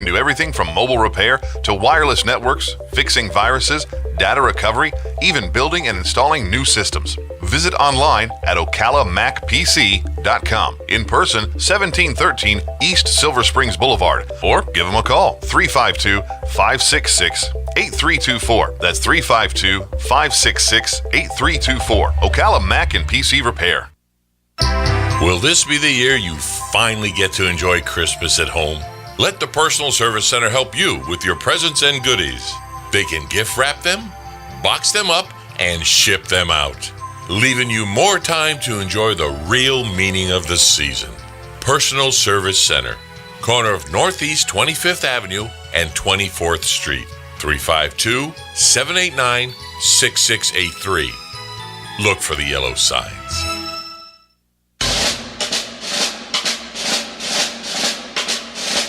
Do everything from mobile repair to wireless networks, fixing viruses, data recovery, even building and installing new systems. Visit online at ocalamacpc.com. In person, 1713 East Silver Springs Boulevard. Or give them a call, 352-566-8324. That's 352-566-8324. Ocala Mac and PC Repair. Will this be the year you finally get to enjoy Christmas at home? Let the Personal Service Center help you with your presents and goodies. They can gift wrap them, box them up, and ship them out, leaving you more time to enjoy the real meaning of the season. Personal Service Center, corner of Northeast 25th Avenue and 24th Street, 352-789-6683. Look for the yellow signs.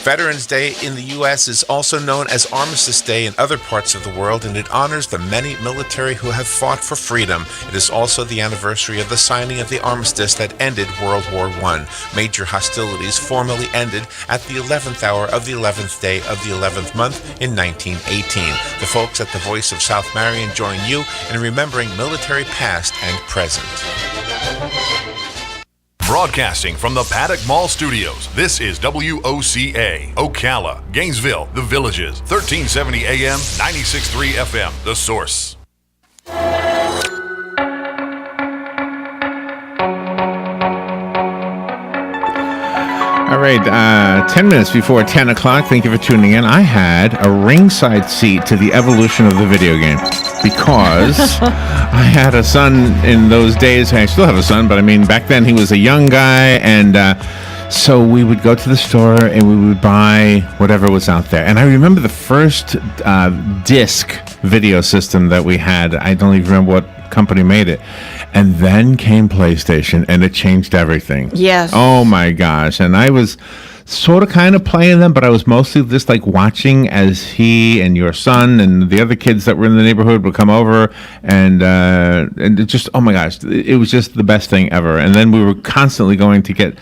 Veterans Day in the U.S. is also known as Armistice Day in other parts of the world, and it honors the many military who have fought for freedom. It is also the anniversary of the signing of the armistice that ended World War I. Major hostilities formally ended at the 11th hour of the 11th day of the 11th month in 1918. The folks at the Voice of South Marion join you in remembering military past and present. Broadcasting from the Paddock Mall Studios, this is WOCA, Ocala, Gainesville, The Villages, 1370 AM, 96.3 FM, The Source. All right, 10 minutes before 10 o'clock, thank you for tuning in. I had a ringside seat to the evolution of the video game because I had a son in those days. I still have a son, but I mean, back then he was a young guy, and so we would go to the store and we would buy whatever was out there. And I remember the first disc video system that we had. I don't even remember what company made it. And then came PlayStation, and it changed everything. Yes. Oh, my gosh. And I was sort of kind of playing them, but I was mostly just like watching as he and your son and the other kids that were in the neighborhood would come over, and it just, oh my gosh, it was just the best thing ever. And then we were constantly going to get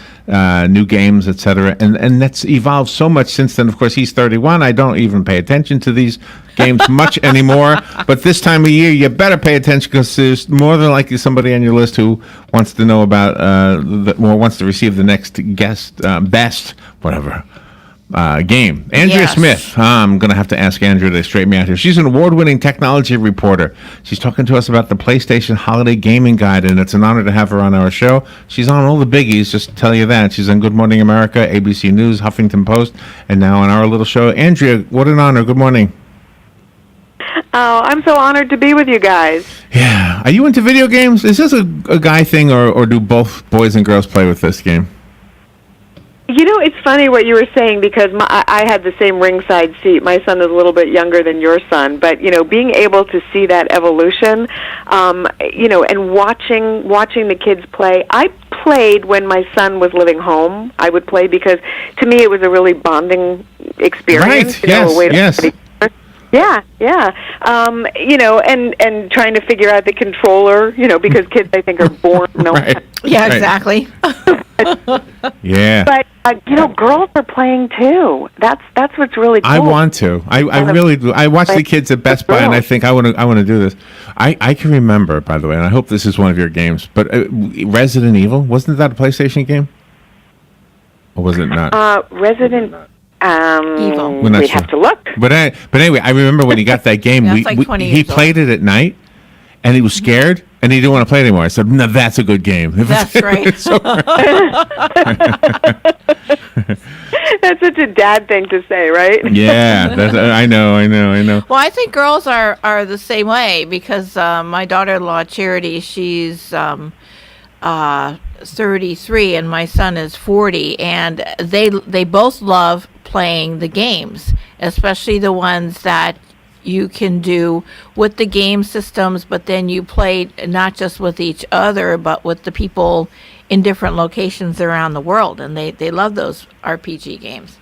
new games, etc. And that's evolved so much since then. Of course, he's 31. I don't even pay attention to these games much anymore, but this time of year you better pay attention, because there's more than likely somebody on your list who wants to know about wants to receive the next best game. Andrea Smith. I'm going to have to ask Andrea to straighten me out here. She's an award-winning technology reporter. She's talking to us about the PlayStation Holiday Gaming Guide, and it's an honor to have her on our show. She's on all the biggies, just to tell you that. She's on Good Morning America, ABC News, Huffington Post, and now on our little show. Andrea, what an honor. Good morning. Oh, I'm so honored to be with you guys. Yeah. Are you into video games? Is this a guy thing, or do both boys and girls play with this game? You know, it's funny what you were saying, because I had the same ringside seat. My son is a little bit younger than your son, but, you know, being able to see that evolution, you know, and watching the kids play. I played when my son was living home. I would play because, to me, it was a really bonding experience. Right, yes, yes. Yeah. You know, and trying to figure out the controller, you know, because kids, I think, are born. Right. Yeah, exactly. Yeah. But, you know, girls are playing, too. That's what's really cool. I want to. I really do. I watch the kids at Best Buy, and I think I want to do this. I can remember, by the way, and I hope this is one of your games, but Resident Evil, wasn't that a PlayStation game? Or was it not? Resident Evil. We'd have to look. But anyway, I remember when he got that game, he played it at night, and he was scared, and he didn't want to play it anymore. I said, no, that's a good game. That's right. That's such a dad thing to say, right? Yeah, I know. Well, I think girls are the same way, because my daughter-in-law, Charity, she's 33, and my son is 40, and they both love playing the games, especially the ones that you can do with the game systems, but then you play not just with each other, but with the people in different locations around the world, and they love those RPG games.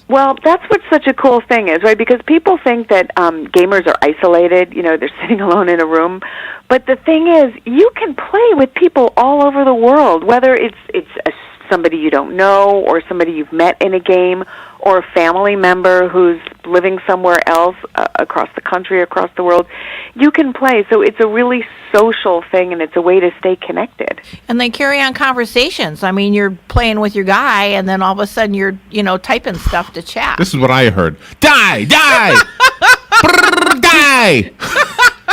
Well, that's what such a cool thing is, right? Because people think that gamers are isolated, you know, they're sitting alone in a room. But the thing is, you can play with people all over the world, whether it's somebody you don't know, or somebody you've met in a game, or a family member who's living somewhere else across the country, across the world, you can play. So it's a really social thing, and it's a way to stay connected. And they carry on conversations. I mean, you're playing with your guy, and then all of a sudden you're, typing stuff to chat. This is what I heard. Die! Brrr, die!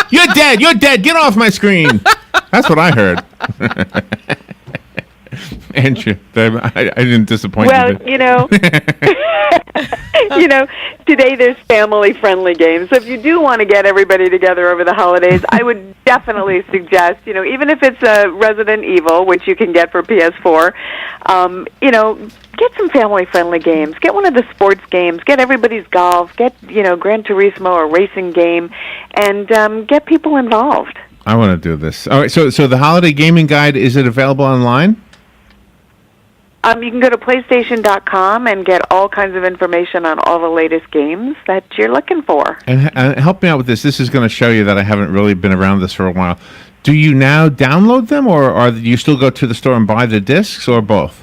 You're dead! Get off my screen! That's what I heard. Andrew, I didn't disappoint you. Well, today there's family-friendly games. So if you do want to get everybody together over the holidays, I would definitely suggest, even if it's a Resident Evil, which you can get for PS4, get some family-friendly games. Get one of the sports games. Get everybody's golf. Get, Gran Turismo, a racing game, and get people involved. I want to do this. All right, so the holiday gaming guide, is it available online? You can go to PlayStation.com and get all kinds of information on all the latest games that you're looking for. And help me out with this. This is going to show you that I haven't really been around this for a while. Do you now download them, or do you still go to the store and buy the discs, or both?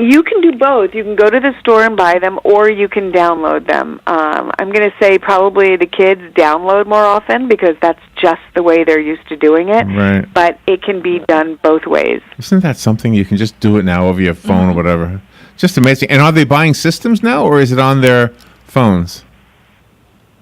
You can do both. You can go to the store and buy them, or you can download them. I'm going to say probably the kids download more often because that's just the way they're used to doing it. Right. But it can be done both ways. Isn't that something? You can just do it now over your phone or whatever. Just amazing. And are they buying systems now, or is it on their phones?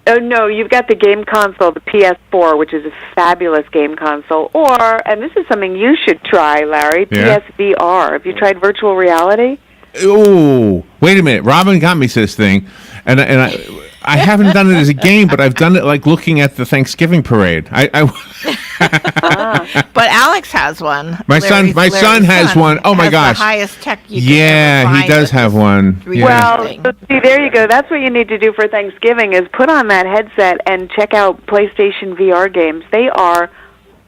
Oh, no, you've got the game console, the PS4, which is a fabulous game console. Or, and this is something you should try, Larry, PSVR. Have you tried virtual reality? Oh, wait a minute. Robin got me to this thing, and I haven't done it as a game, but I've done it like looking at the Thanksgiving parade. But Alex has one. My son has one. Oh my gosh! The highest tech you can yeah, ever find. He does have one. Well, so see, there you go. That's what you need to do for Thanksgiving is put on that headset and check out PlayStation VR games. They are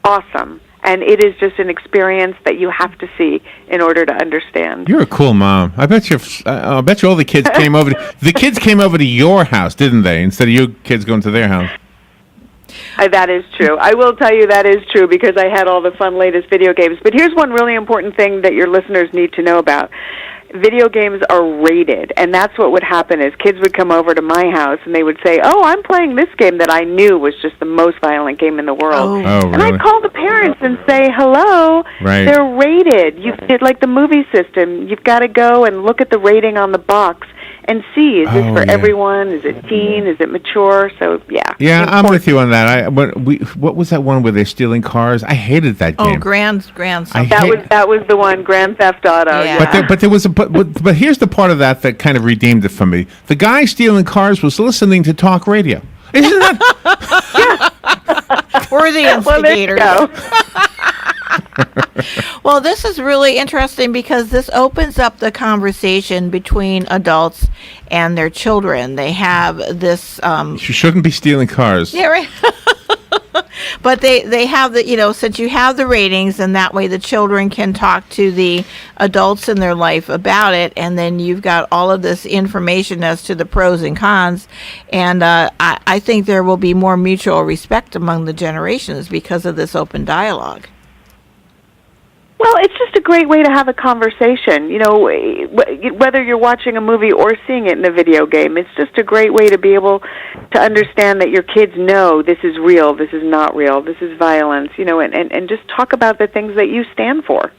awesome. And it is just an experience that you have to see in order to understand. You're a cool mom. I bet you all the kids came over. The kids came over to your house, didn't they? Instead of you kids going to their house. That is true. I will tell you that is true because I had all the fun latest video games. But here's one really important thing that your listeners need to know about. Video games are rated, and that's what would happen is kids would come over to my house and they would say, "Oh, I'm playing this game that I knew was just the most violent game in the world." Oh, and really? I'd call the parents and say, "Hello, right. They're rated. It's like the movie system. You've got to go and look at the rating on the box and see, is this for everyone? Is it teen? Is it mature?" So, yeah. Yeah, I'm with you on that. What was that one where they're stealing cars? I hated that game. Oh, Grand something. That was the one, Grand Theft Auto. Yeah. But there was but here's the part of that kind of redeemed it for me. The guy stealing cars was listening to talk radio. Isn't that? We're the instigators. Well, there you go. Well, this is really interesting because this opens up the conversation between adults and their children. They have this. You shouldn't be stealing cars. Yeah, right. But they have the, since you have the ratings, and that way the children can talk to the adults in their life about it, and then you've got all of this information as to the pros and cons, and I think there will be more mutual respect among the generations because of this open dialogue. Well, it's just a great way to have a conversation. Whether you're watching a movie or seeing it in a video game, it's just a great way to be able to understand that your kids know this is real, this is not real, this is violence, and just talk about the things that you stand for.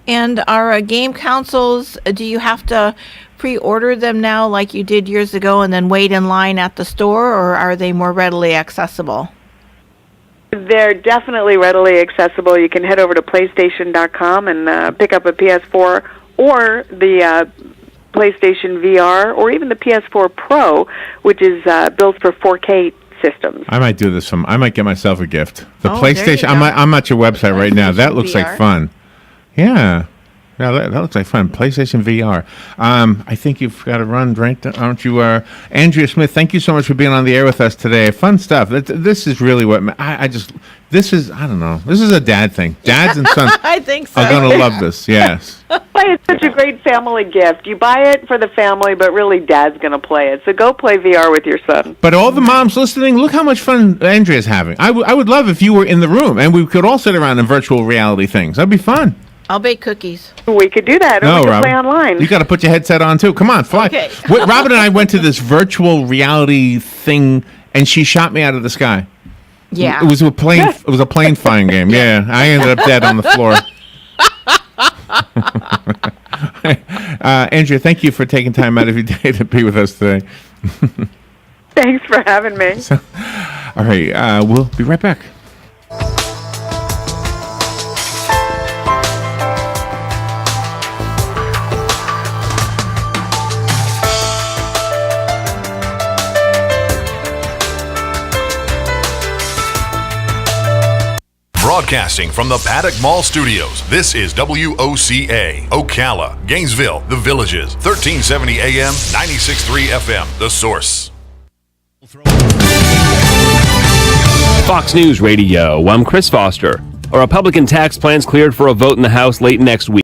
And our game consoles, do you have to pre-order them now like you did years ago and then wait in line at the store, or are they more readily accessible? They're definitely readily accessible. You can head over to PlayStation.com and pick up a PS4 or the PlayStation VR or even the PS4 Pro, which is built for 4K systems. I might do this. I might get myself a gift. The PlayStation. There you go. I'm at your website right now. That looks VR. like fun. Yeah. Yeah, that looks like fun. PlayStation VR. I think you've got to run, right? Aren't you? Andrea Smith, thank you so much for being on the air with us today. Fun stuff. This is really what I don't know. This is a dad thing. Dads and sons I think so. are going to love this. Yes. It's such a great family gift. You buy it for the family, but really Dad's going to play it. So go play VR with your son. But all the moms listening, look how much fun Andrea's having. I would love if you were in the room and we could all sit around in virtual reality things. That'd be fun. I'll bake cookies. We could do that, or No, we could Robin. play online. You got to put your headset on too. Come on, fly. Okay. Robin and I went to this virtual reality thing, and she shot me out of the sky. Yeah. It was a plane. It was a plane flying game. Yeah, I ended up dead on the floor. Andrea, thank you for taking time out of your day to be with us today. Thanks for having me. All right, we'll be right back. Broadcasting from the Paddock Mall Studios, this is WOCA, Ocala, Gainesville, The Villages, 1370 AM, 96.3 FM, The Source. Fox News Radio, I'm Chris Foster. A Republican tax plan's cleared for a vote in the House late next week.